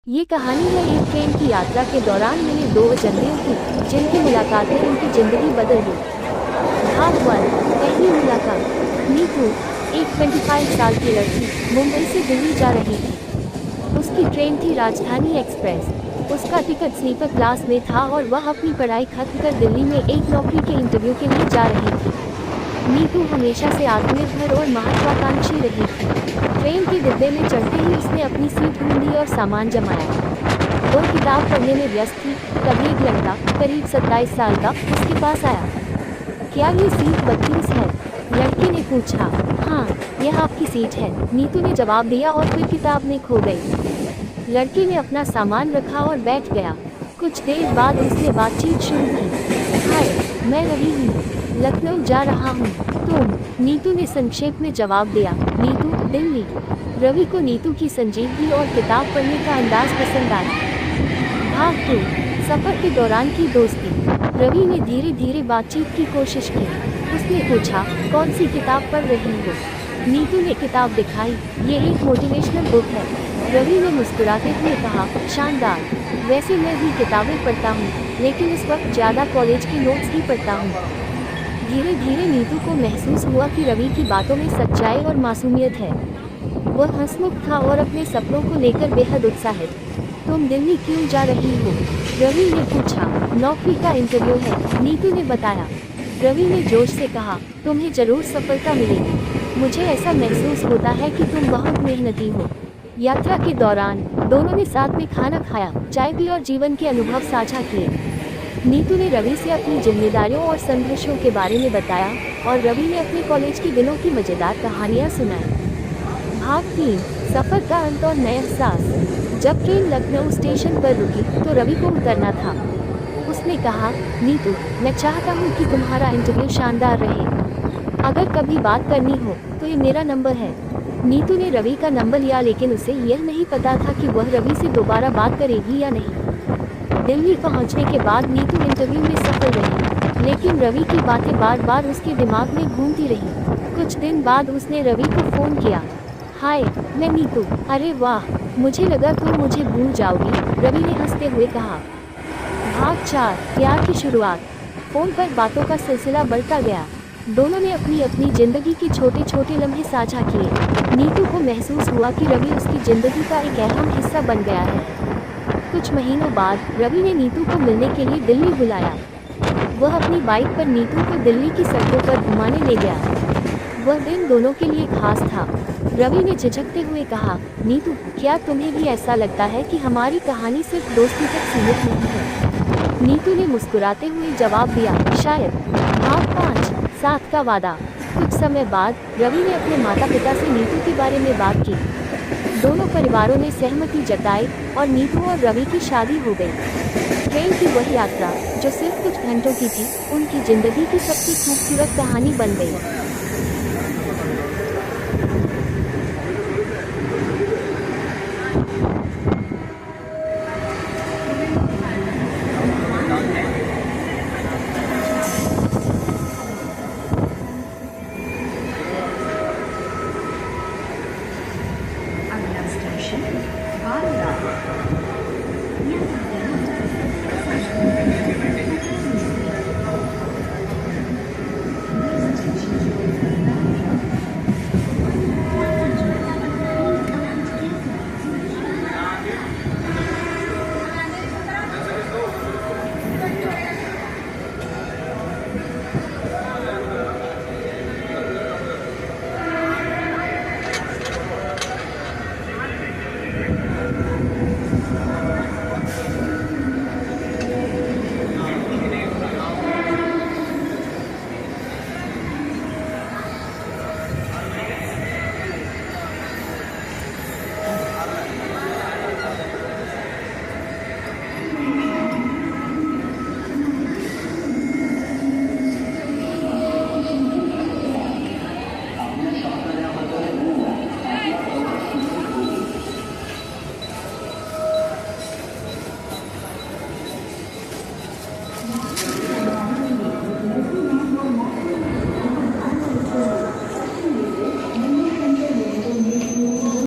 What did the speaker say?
ये कहानी है एक ट्रेन की यात्रा के दौरान मिले दो अजनबियों की, जिनकी मुलाकातें उनकी जिंदगी बदल दी। भाग 1। पहली मुलाकात। नीतू, एक 25 साल की लड़की, मुंबई से दिल्ली जा रही थी। उसकी ट्रेन थी राजधानी एक्सप्रेस। उसका टिकट स्लीपर क्लास में था और वह अपनी पढ़ाई खत्म कर दिल्ली में एक नौकरी के इंटरव्यू के लिए जा रही थी। नीतू हमेशा से आत्मनिर्भर और महत्वाकांक्षी रही थी। ट्रेन के डिब्बे में चढ़ते ही उसने अपनी सीट ढूंढी और सामान जमाया। वो किताब पढ़ने में व्यस्त थी। तभी एक लड़का, करीब 27 साल का, उसके पास आया। क्या ये सीट 32 है? लड़के ने पूछा। हाँ, यह आपकी सीट है, नीतू ने जवाब दिया और फिर किताब में खो गई। लड़के ने अपना सामान रखा और बैठ गया। कुछ देर बाद उसने बातचीत शुरू की। हाय, मैं रवि हूँ, लखनऊ जा रहा हूँ। तुम? नीतू ने संक्षेप में जवाब दिया। नीतू, दिल्ली। रवि को नीतू की संजीदगी और किताब पढ़ने का अंदाज पसंद आया। भाग 2। सफर के दौरान की दोस्ती। रवि ने धीरे धीरे बातचीत की कोशिश की। उसने पूछा, कौन सी किताब पढ़ रही हो? नीतू ने किताब दिखाई। ये एक मोटिवेशनल बुक है। रवि ने मुस्कुराते हुए कहा, शानदार। वैसे मैं भी किताबें पढ़ता हूँ, लेकिन इस वक्त ज़्यादा कॉलेज की नोट्स ही पढ़ता हूँ। धीरे धीरे नीतू को महसूस हुआ कि रवि की बातों में सच्चाई और मासूमियत है। वह हंसमुख था और अपने सपनों को लेकर बेहद उत्साहित। तुम दिल्ली क्यों जा रही हो? रवि ने पूछा। नौकरी का इंटरव्यू है, नीतू ने बताया। रवि ने जोश से कहा, तुम्हें जरूर सफलता मिलेगी। मुझे ऐसा महसूस होता है कि तुम बहुत मेहनती हो। यात्रा के दौरान दोनों ने साथ में खाना खाया, चाय पी और जीवन के अनुभव साझा किए। नीतू ने रवि से अपनी जिम्मेदारियों और संघर्षों के बारे में बताया और रवि ने अपने कॉलेज के दिनों की मजेदार कहानियां सुनाई। भाग 3। सफर का अंत और नए एहसास। जब ट्रेन लखनऊ स्टेशन पर रुकी तो रवि को उतरना था। उसने कहा, नीतू, मैं चाहता हूँ कि तुम्हारा इंटरव्यू शानदार रहे। अगर कभी बात करनी हो तो ये मेरा नंबर है। नीतू ने रवि का नंबर लिया, लेकिन उसे यह नहीं पता था कि वह रवि से दोबारा बात करेगी या नहीं। दिल्ली पहुंचने के बाद नीतू इंटरव्यू में सफल रही, लेकिन रवि की बातें बार बार उसके दिमाग में घूमती रही। कुछ दिन बाद उसने रवि को फ़ोन किया। हाय, मैं नीतू। अरे वाह, मुझे लगा तुम मुझे भूल जाओगी, रवि ने हंसते हुए कहा। भाग 4। प्यार की शुरुआत। फ़ोन पर बातों का सिलसिला बढ़ता गया। दोनों ने अपनी अपनी ज़िंदगी के छोटे छोटे लम्हे साझा किए। नीतू को महसूस हुआ कि रवि उसकी ज़िंदगी का एक अहम हिस्सा बन गया है। कुछ महीनों बाद रवि ने नीतू को मिलने के लिए दिल्ली बुलाया। वह अपनी बाइक पर नीतू को दिल्ली की सड़कों पर घुमाने ले गया। वह दिन दोनों के लिए खास था। रवि ने झिझकते हुए कहा, नीतू, क्या तुम्हें भी ऐसा लगता है कि हमारी कहानी सिर्फ दोस्ती तक सीमित नहीं है? नीतू ने मुस्कुराते हुए जवाब दिया, शायद। भाग 5। साथ का वादा। कुछ समय बाद रवि ने अपने माता पिता से नीतू के बारे में बात की। दोनों परिवारों ने सहमति जताई और नीतू और रवि की शादी हो गई। ट्रेन की वह यात्रा, जो सिर्फ कुछ घंटों की थी, उनकी जिंदगी की सबसे खूबसूरत कहानी बन गई। अगला स्टेशन बांद्रा।